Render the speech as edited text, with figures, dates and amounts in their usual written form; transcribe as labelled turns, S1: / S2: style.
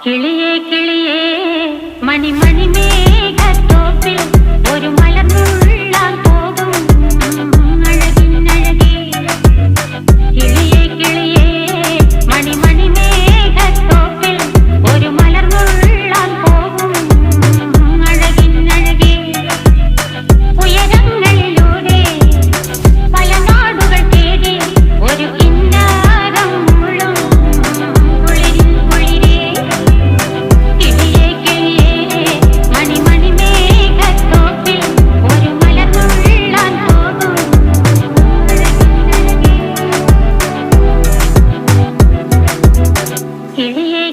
S1: കിളിയേ കിളിയേ മണിമണി മേഘത്തോപ്പിൽ ഒരു മലർന്നുള്ളാൻ പോകും അഴകിനഴകേ. കിളിയേ കിളിയേ മണിമണി മേഘത്തോപ്പിൽ ഒരു മലർന്നുള്ളാൻ പോകും അഴകിനഴകേ. ഉയരങ്ങളിലൂടെ പല നാടുകൾ തേടി ഒരു കിന്നാരം മുഴും കുളിരിൻ കുളിരേ. കിളിയേ കിളിയേ മണിമണി മേഘത്തോപ്പിൽ ഒരു മലർന്നുള്ളാൻ പോകും അഴകിനഴകേ. കിളിയേ